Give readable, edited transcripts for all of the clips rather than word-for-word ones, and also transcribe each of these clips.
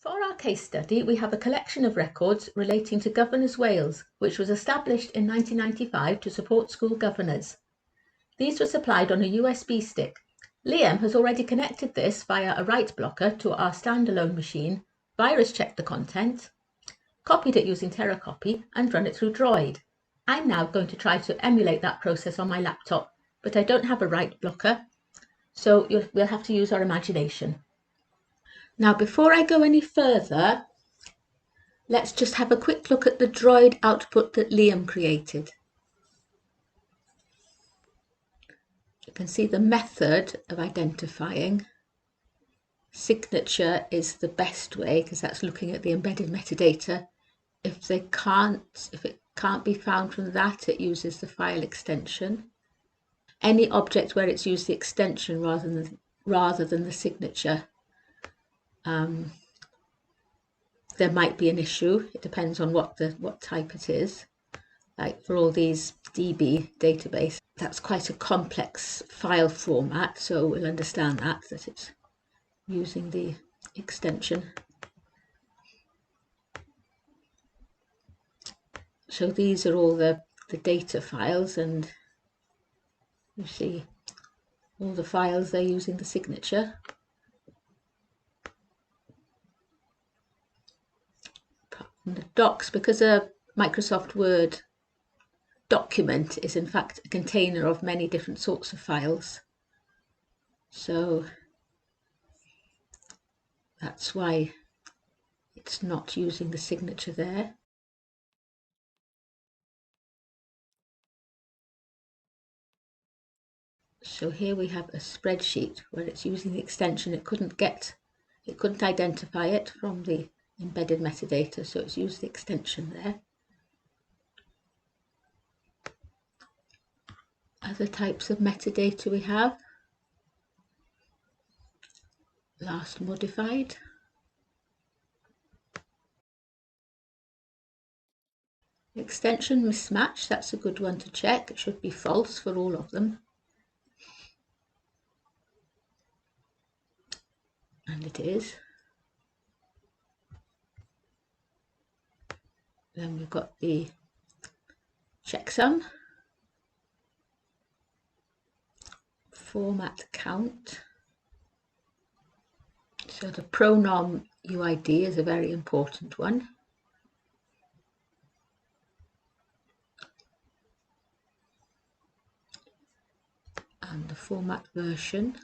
For our case study, we have a collection of records relating to Governors Wales, which was established in 1995 to support school governors. These were supplied on a USB stick. Liam has already connected this via a write blocker to our standalone machine, virus checked the content, copied it using TerraCopy, and run it through Droid. I'm now going to try to emulate that process on my laptop, but I don't have a write blocker, so we'll have to use our imagination. Now, before I go any further, let's just have a quick look at the Droid output that Liam created. You can see the method of identifying. Signature is the best way because that's looking at the embedded metadata. If it can't be found from that, it uses the file extension. Any object where it's used the extension rather than the signature, there might be an issue. It depends on what type it is. Like for all these DB database, that's quite a complex file format, so we'll understand that it's using the extension. So these are all the data files, and you see all the files they're using the signature. And the docs, because a Microsoft Word document is in fact a container of many different sorts of files, so that's why it's not using the signature there. So here we have a spreadsheet where it's using the extension. It couldn't identify it from the embedded metadata, so it's used the extension there. Other types of metadata we have: last modified, extension mismatch, that's a good one to check. It should be false for all of them, and it is. Then we've got the checksum, format count. So the pronom UID is a very important one. And the format version.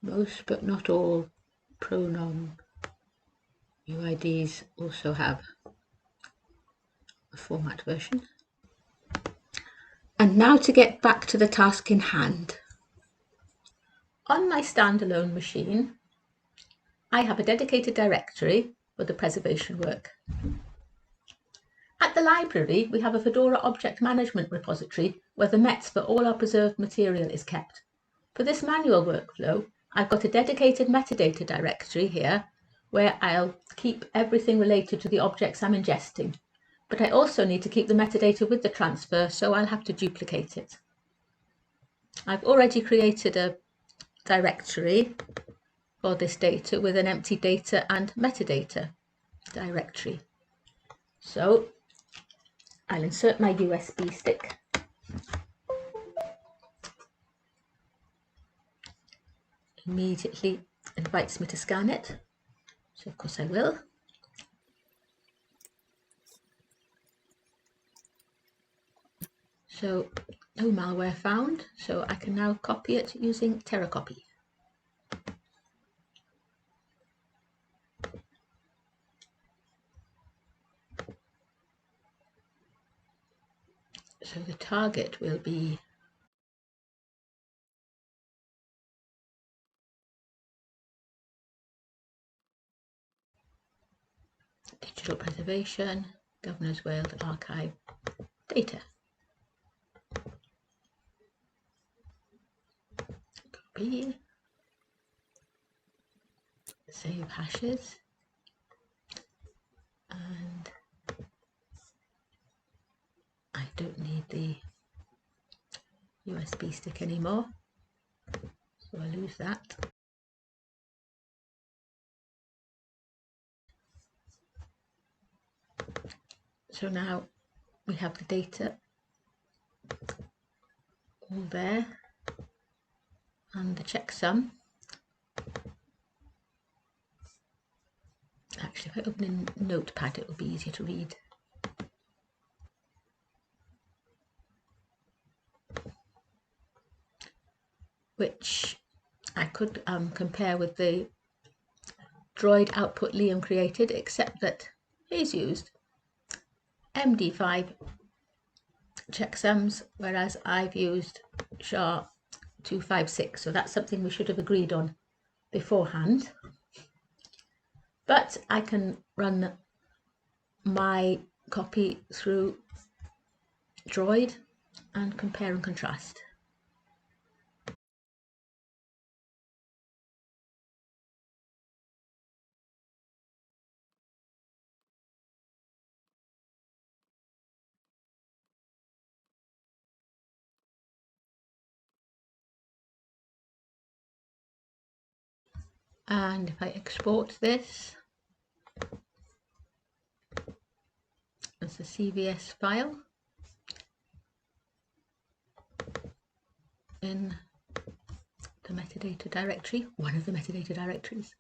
Most but not all pronom UIDs also have a format version. And now to get back to the task in hand. On my standalone machine, I have a dedicated directory for the preservation work. At the library, we have a Fedora object management repository where the METs for all our preserved material is kept. For this manual workflow, I've got a dedicated metadata directory here where I'll keep everything related to the objects I'm ingesting. But I also need to keep the metadata with the transfer, so I'll have to duplicate it. I've already created a directory for this data with an empty data and metadata directory. So I'll insert my USB stick. Immediately invites me to scan it, so of course I will. So no malware found, so I can now copy it using TerraCopy. So the target will be digital preservation, Governors Wales archive data. Copy, save hashes, and I don't need the USB stick anymore, so I'll lose that. So now we have the data all there and the checksum. Actually, if I open a notepad, it will be easier to read. Which I could compare with the Droid output Liam created, except that he's used MD5 checksums, whereas I've used SHA 256. So that's something we should have agreed on beforehand. But I can run my copy through Droid and compare and contrast. And if I export this as a CVS file in the metadata directory, one of the metadata directories,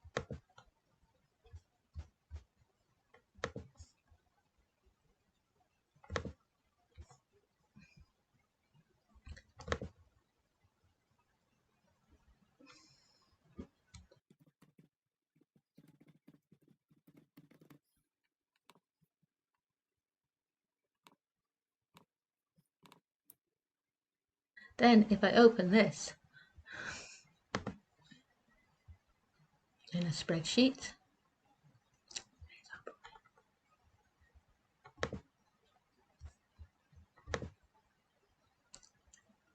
then if I open this in a spreadsheet,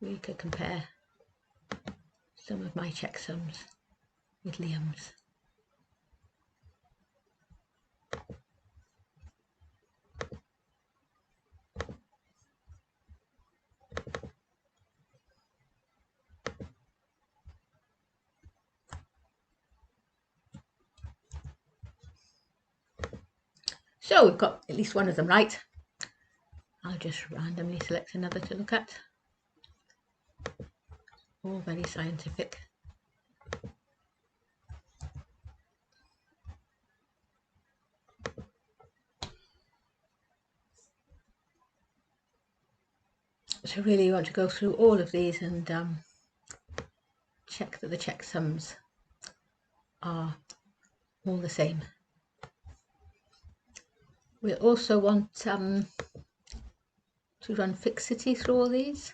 we could compare some of my checksums with Liam's. So we've got at least one of them right. I'll just randomly select another to look at. All very scientific. So really you want to go through all of these and check that the checksums are all the same. We also want to run fixity through all these.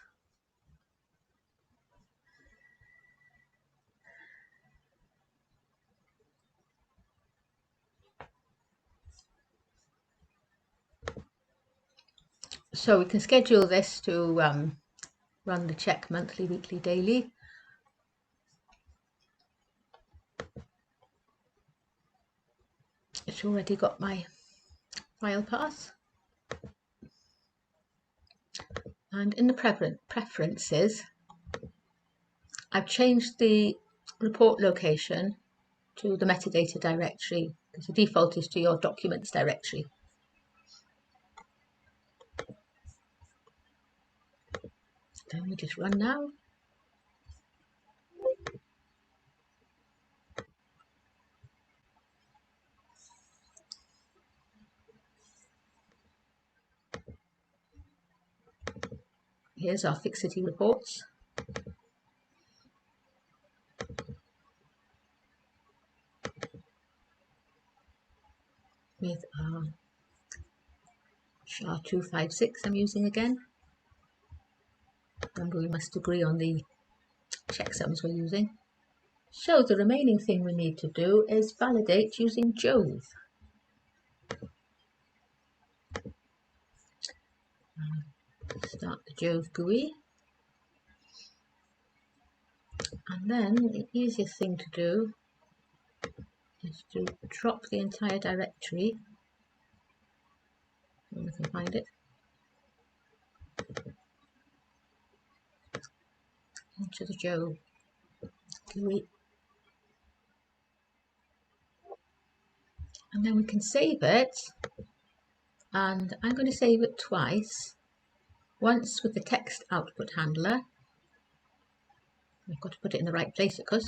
So we can schedule this to run the check monthly, weekly, daily. It's already got my file path. And in the preferences, I've changed the report location to the metadata directory, because the default is to your documents directory. Then we just run now. Here's our fixity reports. With our SHA 256 I'm using again. Remember, we must agree on the checksums we're using. So the remaining thing we need to do is validate using Jove. Start the Jove GUI. And then the easiest thing to do is to drop the entire directory, when we can find it, into the Jove GUI. And then we can save it and I'm going to save it twice. Once with the text output handler. I've got to put it in the right place, of course.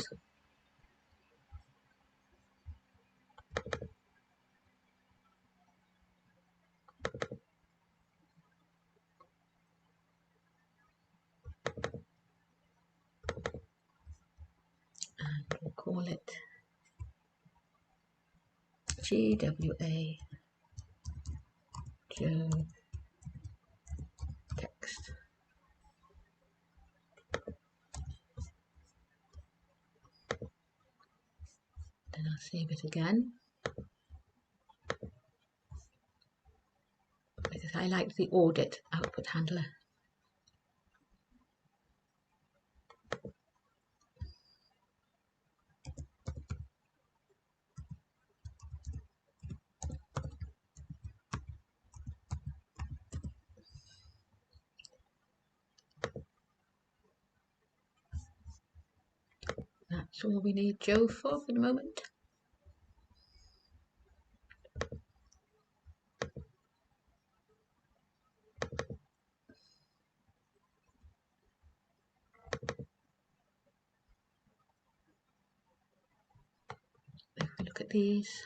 And we'll call it GWA Joe text. Then I'll save it again, because I like the audit output handler. That's all we need Joe for the moment. If we look at these,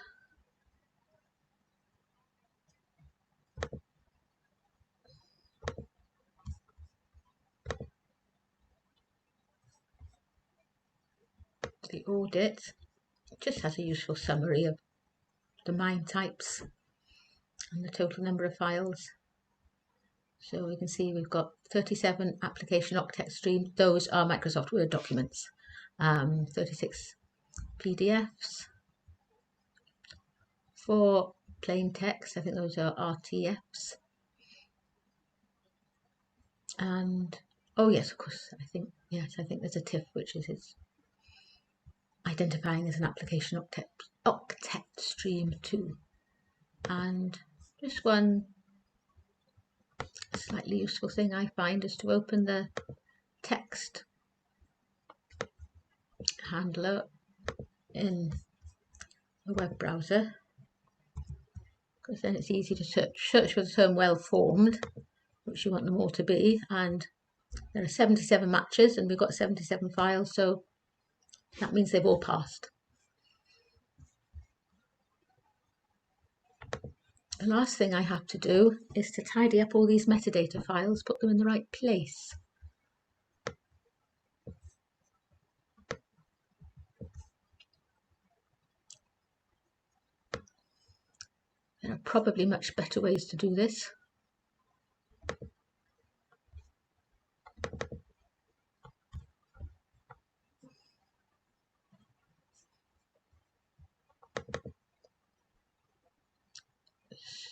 the audit just has a useful summary of the MIME types and the total number of files. So we can see we've got 37 application octet streams. Those are Microsoft Word documents. 36 PDFs, 4 plain text, I think those are RTFs. And, oh yes, of course, I think there's a TIFF, which is its identifying as an application octet stream too. And just one slightly useful thing I find is to open the text handler in a web browser, because then it's easy to search for the term well formed, which you want them all to be, and there are 77 matches and we've got 77 files, so that means they've all passed. The last thing I have to do is to tidy up all these metadata files, put them in the right place. There are probably much better ways to do this.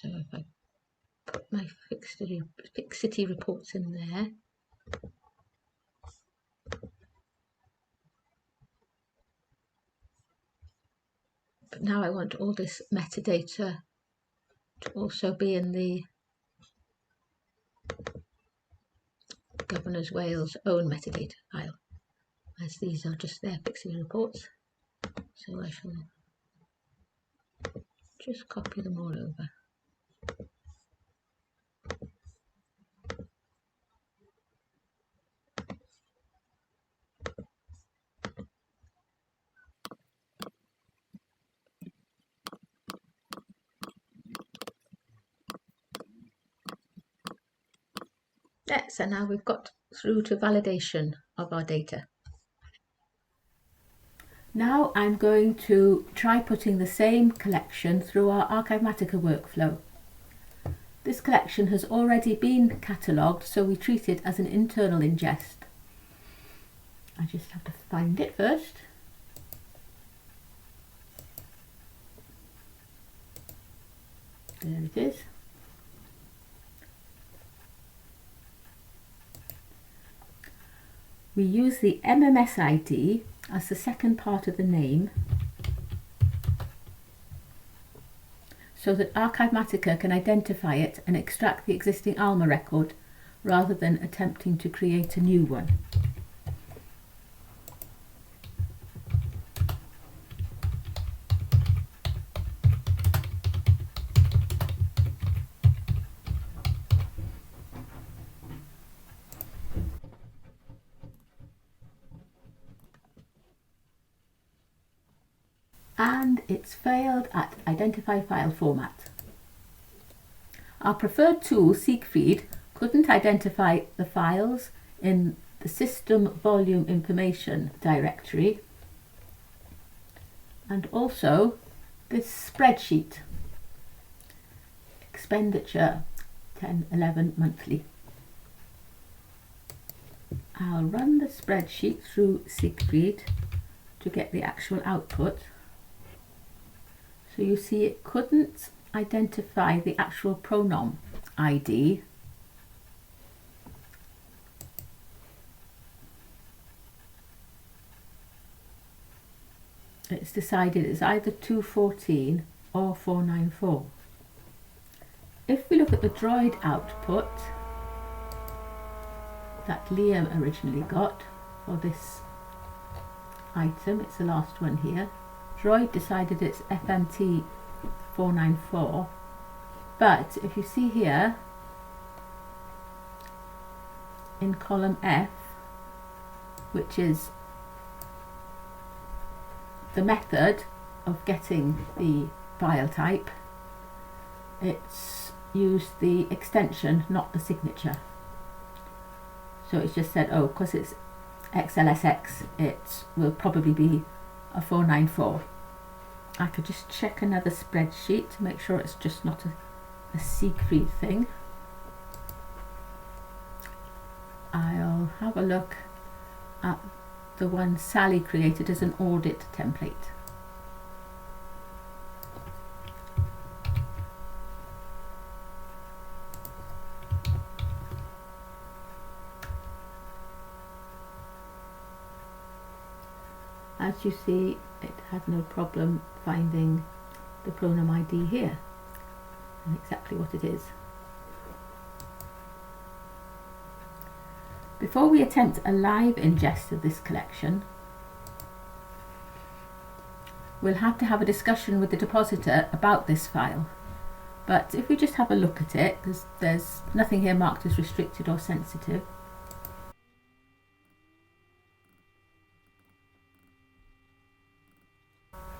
So if I put my Fixity reports in there, but now I want all this metadata to also be in the Governors Wales own metadata file, as these are just their Fixity reports. So I shall just copy them all over. So now we've got through to validation of our data. Now I'm going to try putting the same collection through our Archivematica workflow. This collection has already been catalogued, so we treat it as an internal ingest. I just have to find it first. There it is. We use the MMS ID as the second part of the name so that Archivematica can identify it and extract the existing ALMA record rather than attempting to create a new one. and it's failed at identify file format. Our preferred tool, Siegfried, couldn't identify the files in the system volume information directory, and also this spreadsheet, expenditure 10/11 monthly. I'll run the spreadsheet through Siegfried to get the actual output. So you see it couldn't identify the actual pronom ID. It's decided it's either 214 or 494. If we look at the Droid output that Liam originally got for this item, it's the last one here, Droid decided it's FMT 494, but if you see here in column F, which is the method of getting the file type, it's used the extension, not the signature. So it's just said, oh, because it's XLSX, it will probably be a 494. I could just check another spreadsheet to make sure it's just not a Siegfried thing. I'll have a look at the one Sally created as an audit template. As you see, it had no problem finding the pronom ID here and exactly what it is. Before we attempt a live ingest of this collection, we'll have to have a discussion with the depositor about this file. But if we just have a look at it, there's nothing here marked as restricted or sensitive.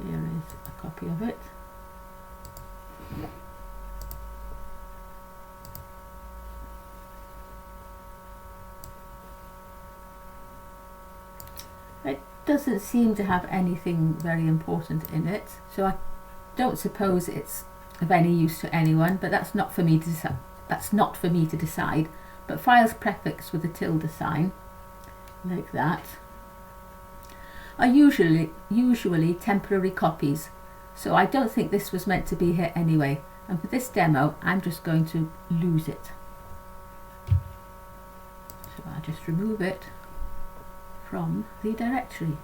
Here is a copy of it. It doesn't seem to have anything very important in it, so I don't suppose it's of any use to anyone, but that's not for me to decide. But files prefixed with a tilde sign, like that, are usually temporary copies, so I don't think this was meant to be here anyway, and for this demo I'm just going to lose it. So I'll just remove it from the directory.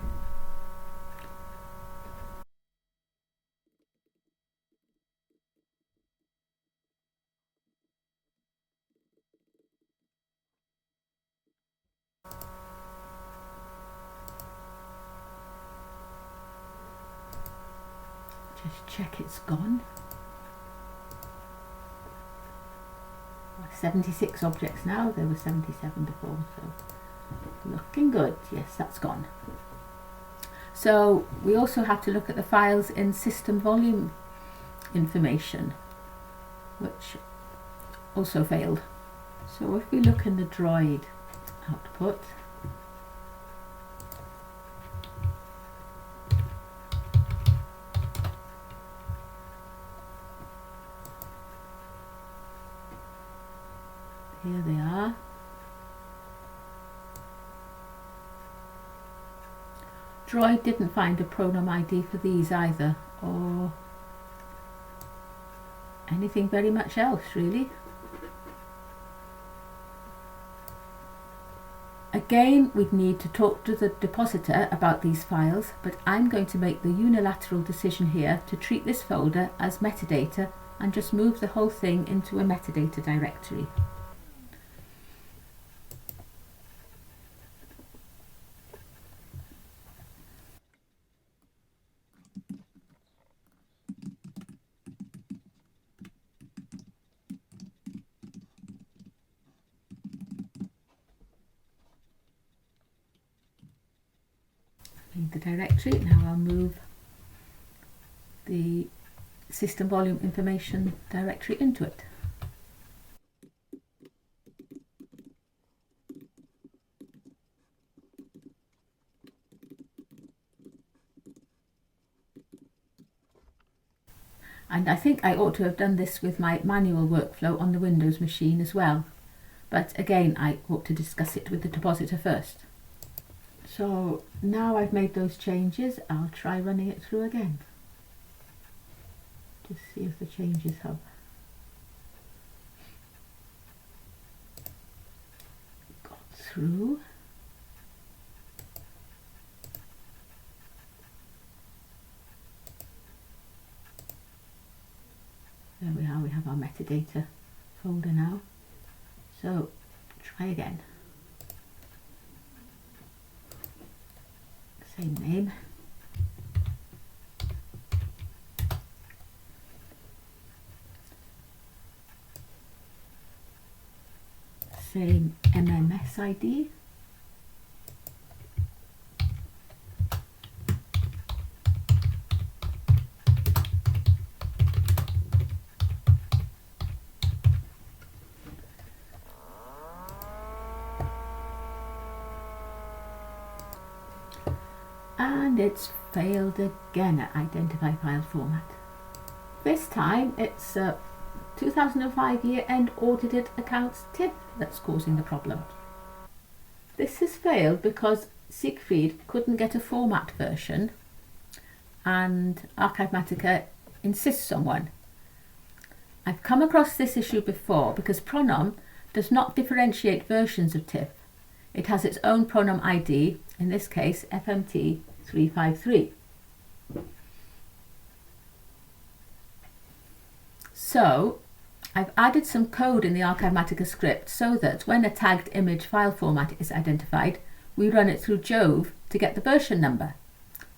Just check it's gone. 76 objects now, there were 77 before, so looking good. Yes, that's gone. So we also have to look at the files in system volume information, which also failed. So if we look in the Droid output, here they are. Droid didn't find a pronom ID for these either, or anything very much else really. Again, we'd need to talk to the depositor about these files, but I'm going to make the unilateral decision here to treat this folder as metadata and just move the whole thing into a metadata directory. The directory. Now I'll move the system volume information directory into it. And I think I ought to have done this with my manual workflow on the Windows machine as well. But again, I ought to discuss it with the depositor first. So now I've made those changes, I'll try running it through again. Just see if the changes have got through. There we are, we have our metadata folder now. So try again. Same name. Same MMS ID. And it's failed again at identify file format. This time it's 2005 year-end audited accounts TIFF that's causing the problem. This has failed because Siegfried couldn't get a format version and Archivematica insists on one. I've come across this issue before because Pronom does not differentiate versions of TIFF. It has its own Pronom ID, in this case FMT 353. So I've added some code in the Archivematica script so that when a tagged image file format is identified, we run it through Jove to get the version number.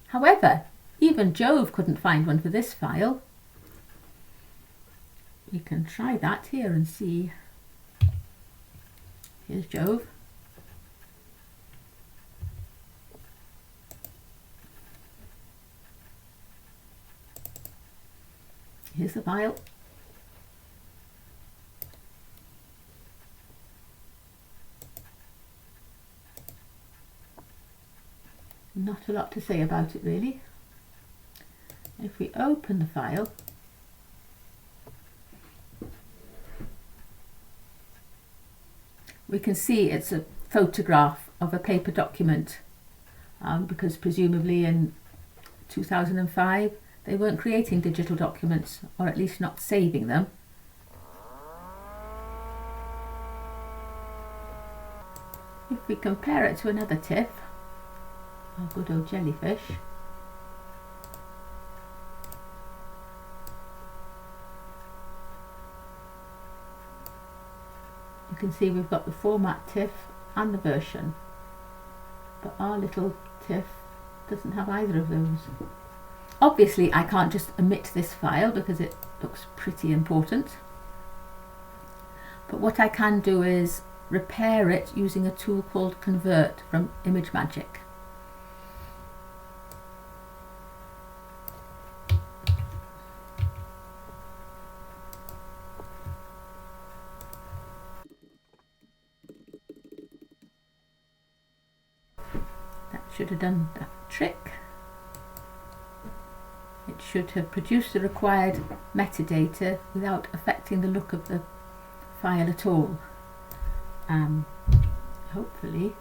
However, even Jove couldn't find one for this file. We can try that here and see. Here's Jove. Here's the file. Not a lot to say about it really. If we open the file, we can see it's a photograph of a paper document because presumably in 2005 they weren't creating digital documents, or at least not saving them. If we compare it to another TIFF, our good old jellyfish, you can see we've got the format TIFF and the version, but our little TIFF doesn't have either of those. Obviously I can't just omit this file because it looks pretty important, but what I can do is repair it using a tool called Convert from ImageMagick. That should have done the trick. It should have produced the required metadata without affecting the look of the file at all. Hopefully.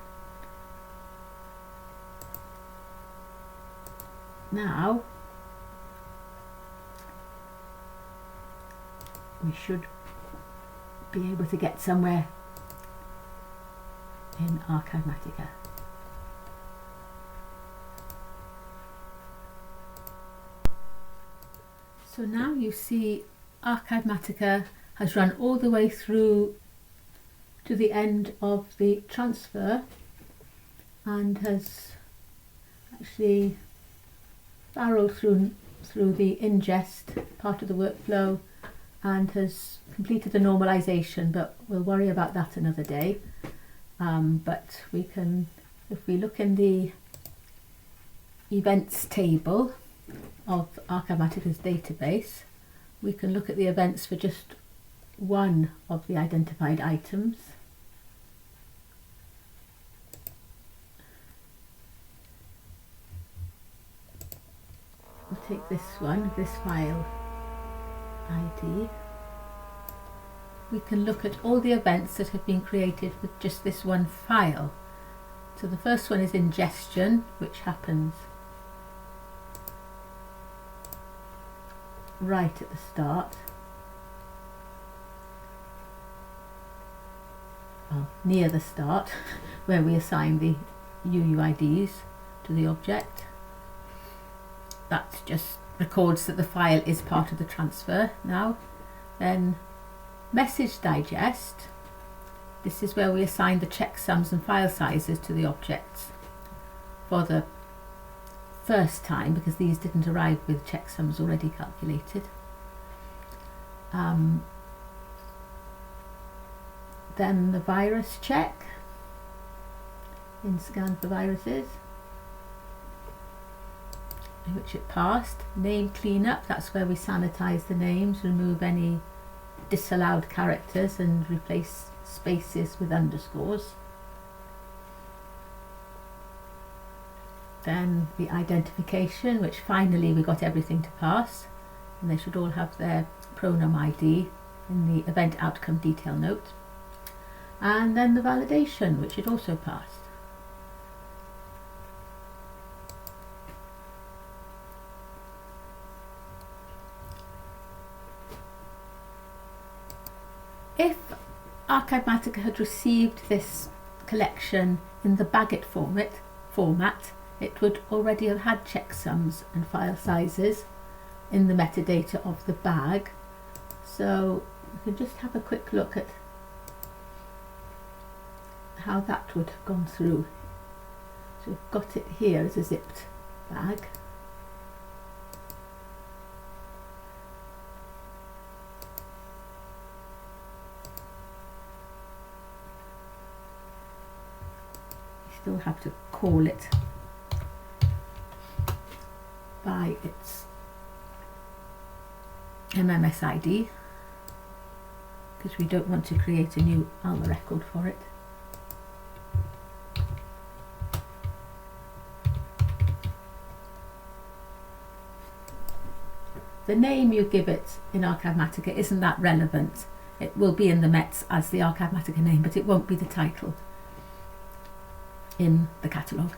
Now we should be able to get somewhere in Archivematica. So now you see Archivematica has run all the way through to the end of the transfer and has actually barreled through the ingest part of the workflow and has completed the normalization, but we'll worry about that another day. But we can, if we look in the events table, of Archivematica's database, we can look at the events for just one of the identified items. We'll take this one, this file ID. We can look at all the events that have been created with just this one file. So the first one is ingestion, which happens right at the start, well, near the start, where we assign the UUIDs to the object. That just records that the file is part of the transfer now. Then message digest, this is where we assign the checksums and file sizes to the objects for the first time, because these didn't arrive with checksums already calculated. Then the virus check, in scan for viruses, in which it passed. Name cleanup, that's where we sanitize the names, remove any disallowed characters and replace spaces with underscores. Then the identification, which finally we got everything to pass, and they should all have their pronom ID in the event outcome detail note. And then the validation, which it also passed. If Archivematica had received this collection in the Bagot format, it would already have had checksums and file sizes in the metadata of the bag. So we can just have a quick look at how that would have gone through. So we've got it here as a zipped bag. Still have to call it by its MMS ID, because we don't want to create a new ALMA record for it. The name you give it in Archivematica isn't that relevant. It will be in the METS as the Archivematica name, but it won't be the title in the catalogue.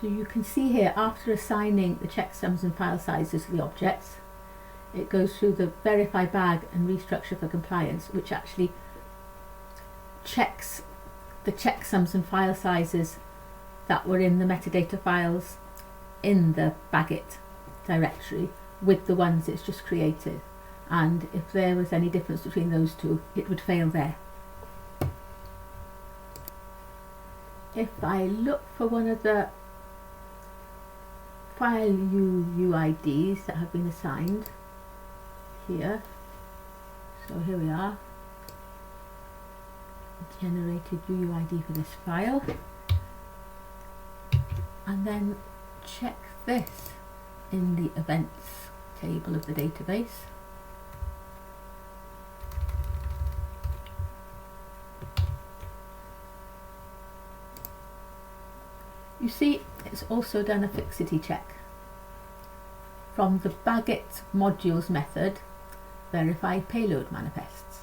So you can see here, after assigning the checksums and file sizes to the objects, it goes through the verify bag and restructure for compliance, which actually checks the checksums and file sizes that were in the metadata files in the Bagot directory with the ones it's just created, and if there was any difference between those two, it would fail there. If I look for one of the file UUIDs that have been assigned here, so here we are, generated UUID for this file, and then check this in the events table of the database. You see, it's also done a fixity check. From the Bagot modules method, verify payload manifests.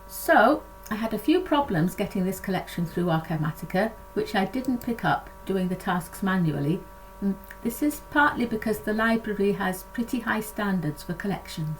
So, I had a few problems getting this collection through Archivematica, which I didn't pick up doing the tasks manually. This is partly because the library has pretty high standards for collections.